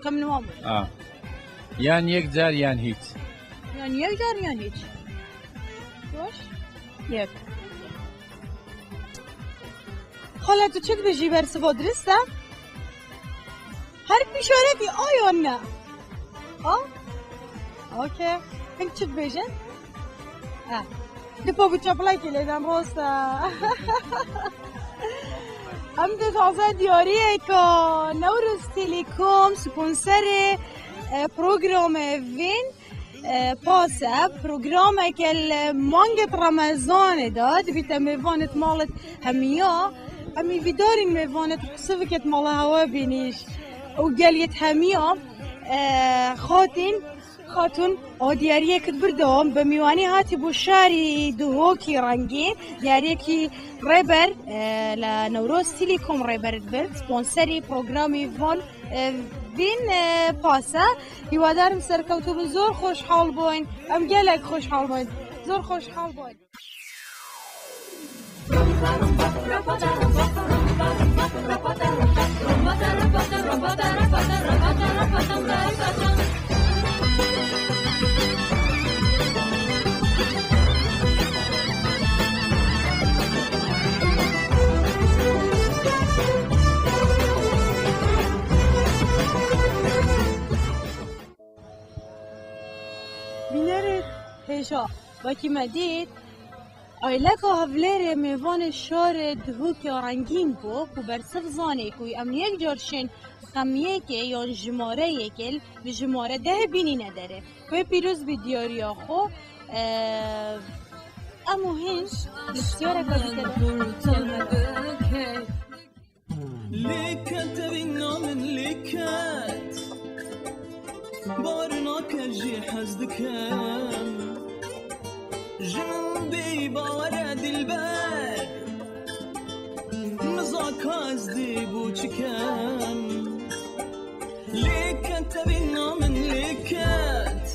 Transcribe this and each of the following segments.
کم نوام یان یک جار یان هیچ یعنی یک جار یعنی هیچ باش یک حالا تو چه بجی برس با درسته؟ هر بیشارتی آیا نه؟ اوکی هنگ چه بجن؟ دپا گو چپلای کلیدم راسته هم ده تازه دیاریه که نوروز تلکوم سپونسر پروگرام وین پاسه پروگرام که مانگت رمضان داد بیتا میوانت مالت همیا همی ویدارین میوانت صفکت مال هوا بینیش و گلیت همیا خاتون دیاریه کد بردم به میوانی هاتی بو شاری دوهوکی رنگین دیاریه کی ریبر لنوروز تلکوم ریبر برد سپونسری پروگرامی وین پاسه هیوادارم سرکوتو زور خوشحال بوین ام گلک خوشحال بوین زور خوشحال بوین بینره هشا وکی مدید ایلکا هفلیر میوان شار دهوکی رنگین بو که برسف زانه که ام یک جارشن خمیه که یا جماره که جماره ده بینی نداره که پیروز بی دیاری خو امو هنش بسیاره لكت بينا من لكت بارنا كجي حزدكم جنبي باورد البر مزاك ازدي بوچكم لكت بينا من لكت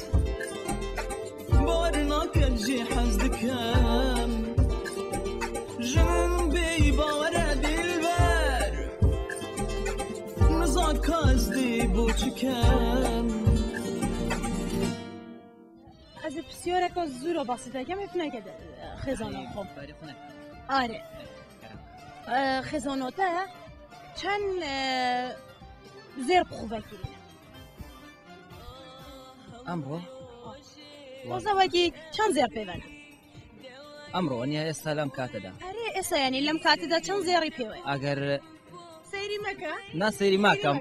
بارنا كجي حزدكم جنبي باورد البر مزاك ازدي بوچكم از بسیاره که زور و بسیطه که میتونه که خزانه خوب آره خزاناته چند زیر خوبه کرینه امرو واسه وکی چند زیر پیونه امرو اني السلام كاتدا اره اسا یعنی لم کاتدا چند زیری پیونه اگر سيري مكة ناصيري ماكم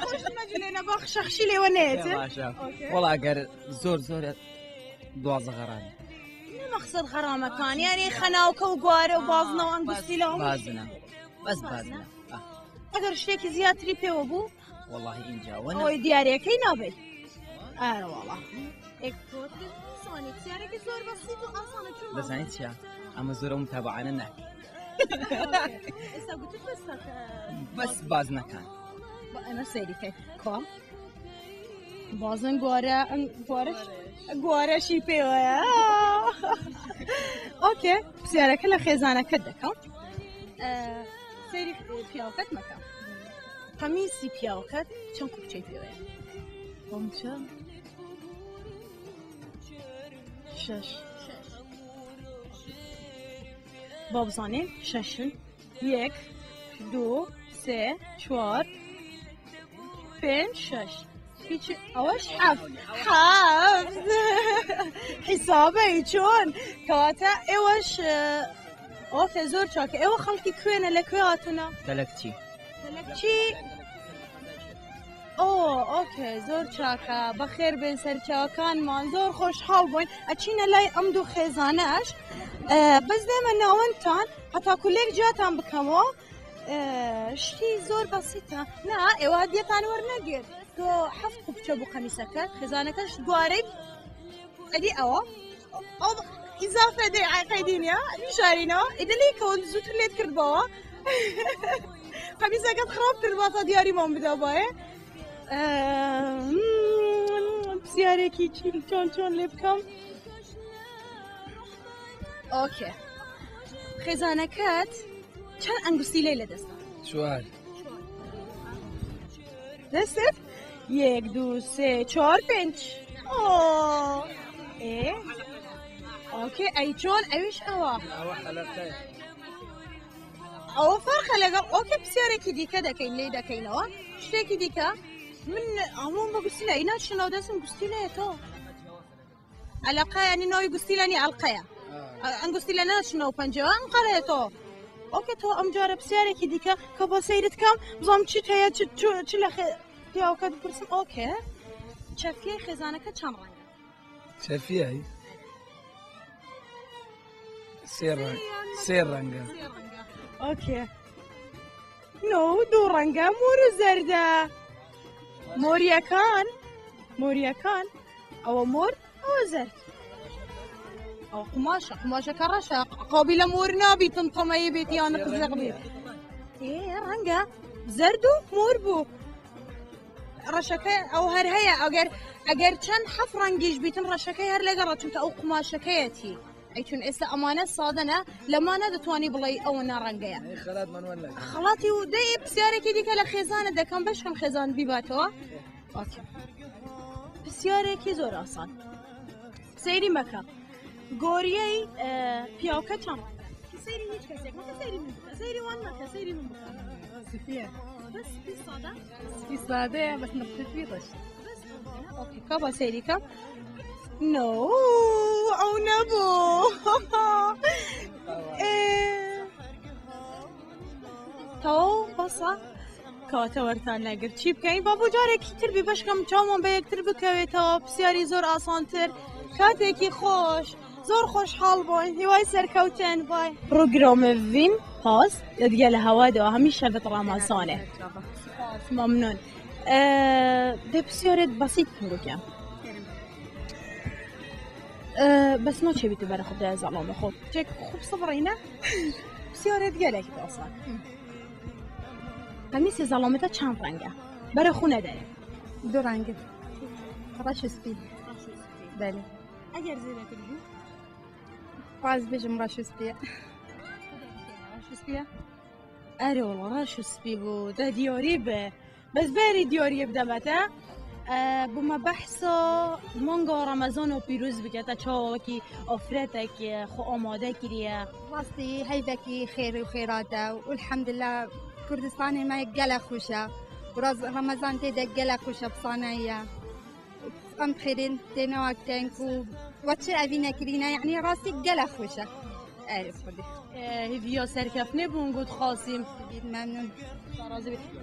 خش مجلنا باخ شخشي لي ونيت والله اگر زور دوازه غرامه مقصد غرامه كان يعني خناوك وقواري وبازنا وانقصي لهم بازنا بس بازنا اگر شتيك زياتري بي وبو والله ان جا وانا اوي دياري كي نابي والله اكتوت صاني دياري زور بسيط واصلا شو بس انت يا اما زور متابعنا نحكي اسا قلت بس بازنا كان انا سيري كيف كم بازن قواره شي بيوه اوكي بسيارة كلها خزانة كدكم سيري بيوكت مكان قميصي بيوكت چند كوبچه بيوه بمچه شش بابزانين ششن یک دو سه چوار پنج شش هیچ اوش حفظ حسابه چون کاتا اوش اوه زور چاک او خلقی کوینه لکویاتنا تلكتي اوه اوکی زور چاکا بخیر بین سر چاکان مان زور خوشحال بوین اچینه لای امدو خزانش بس دائما ناونتان حتى كلك جاتان بكمو شتي زور بسيطة نا إواديتان ورنقر تو حفظ بتشبو قميصك خزانكش دواري أدي أو إضافة دي عقيدين يا مشارينا إذا لي كون زوت اللي تكربوا قميصك خراب ترباطة دياري مام بدا باي بسياري كي تشيل چون لبكم اوكي خزانكات چند انگشتی لیله دستم شوال دستت 1 2 3 4 5 اوه ايه اوكي اي چون اوش اوا او فرق لقى اوكي بسيارك ديكا دكين لي دكينوا شتيكي ديكا من عموما قلتي لنا شنو داسم قلتي لها تو علاقه يعني نوي قلتي لاني علقه ان قلتي لنا شنو بنجوان قريتو اوكي تو ام جارب سيارك ديكا كبا سيرتكم بزام تشي تيا تشلا يا وكاد برسم اوكي شافيه خزانك كم رنگ شافيه هي سير رنگا اوكي نو دو رنگا مور زرده موريا كان او مور او زرد او قماشة كرشة قابلة مور نابي تنطمي بيتي انا قزق بي ايه رنگا زردو مور بو رشكه او هر هيا اگر چند حف رنگيش بيتن رشكه هر لقرا چونك او قماشكيتي اي چون اسا امانه صادنه لما انا دتواني بلاي او انا رنگيا خلات من ولا خلاتي ودي بسيارك ديك لخزانه ده كان بشكم خزان بيباتو اوكي بسيارك زور اصلا سيري مكا غوريي بياوكا چان سيري هيك كسك ما سيري وانا سيري من سفيه بس في صاده في صادة بس نقطة في طش اوكي كابا سيري كم نو او نبو تو بصا كاتا ورتان لقر چی بکنی بابو جاره کی تر بی بشکم چامان به یک تر بکوی تا بسیاری زور آسانتر کاته کی خوش زور خوش حال باین هیوای سرکوتن بای پروگرام وین پاس دیگه هوا دو همیشه به رمضانه ممنون ده بسیارت بسیط کنگو بس ما چه بیتو برای خود از علامه خود چه خوب صبرینه بسیارت گلک اصلا همیشه زلامتا چند رنگه برای خونه داره 2 رنگ رش سپید بله اگر زیره تلگو باز بجم رش سپید رش سپیه اره والله رش سپی بود ده دیاری به بس بری دیاری بدمته بما بحثا مانگا رمضان و پیروز بکتا چاوکی آفرتک خو آماده کریه راستی هیدکی خیر و خیراته والحمد لله كردستان ما يقلا خوشة وراز رمضان تيدا قلا خوشة بصانايا أم خيرين تينا وقتين واتشر أبينا كرينا يعني راسي قلا خوشة أعرف خدي هيفيا سركفني بونقود خاصم ممنون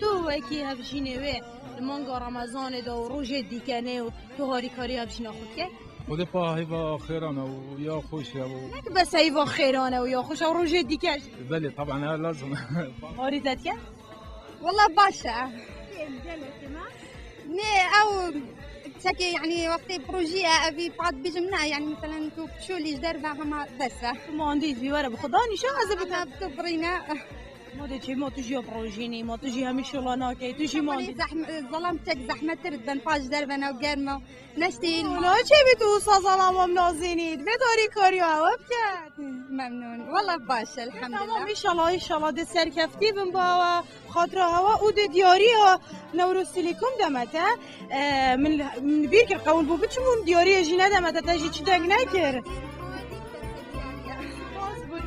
تو وكي هفشيني وي المانگا رمضان دا و روژه دیکنه و تو هاری کاری هفشینا خود که خود پا هیوا خیرانه و یا خوشه و نک بس هیوا خیرانه و یا خوشه و روژه دیکش بله طبعا لازم هاری زد که؟ والله باشا نه او تاكي يعني وقتي بروجي ابي بعض بجمنا يعني مثلا تو شو اللي دربها هما بس ما عندي في ورا بخداني شو هذا انا بتبرينا ما تجي ما تجي بروجيني ما تجي همي شغلانه كي تجي ما ظلمتك زحمه ترد بنفاج دربنا وقرمه نشتي لا شي بتوصى ظلام منازيني بتوري كوريا وبكت ممنون والله باشا الحمد لله ان شاء الله دي سركفتي بنبا خاطر هوا ود دياريها نورستليكم دمته من بيرك قول بو بچمون دياري جينا دمته تجي چي دنگ نكر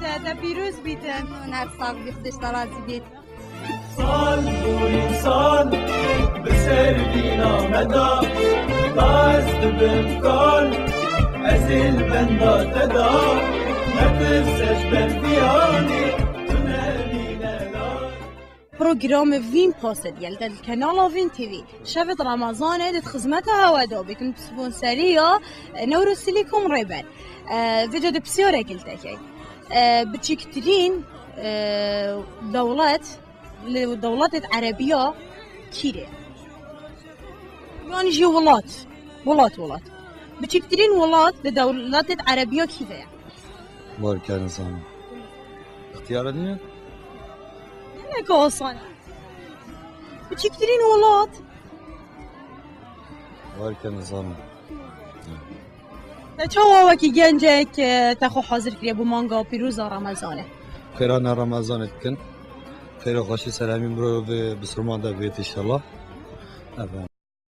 ده پیروز بیتن هر صاف بيخدش ترازي بيت صال وإنسان بسردينا مدى قصد بإمكان أزل بندا تدا نفسش بالفياني تنالينا لا بروجرام وين بوست ديال القناه وين تي في شفت رمضان ادت خدمتها هوا بكم سبونسريه نورستليكم ريبان فيديو بسيوره قلت بتشكترين دولات عربية كيري يعني جي ولات بتشكترين ولات لدولات عربية كيري بارك نظام اختيار الدنيا أنا كوصان بتشكترين ولات بارك نظام چه وکی گنجک تخو حاضر کریه بو مانگا پیروز رمضانه خيرانا رمضان تكن خير خوشي سلامي برو بسرمان دا بيت ان شاء الله أبا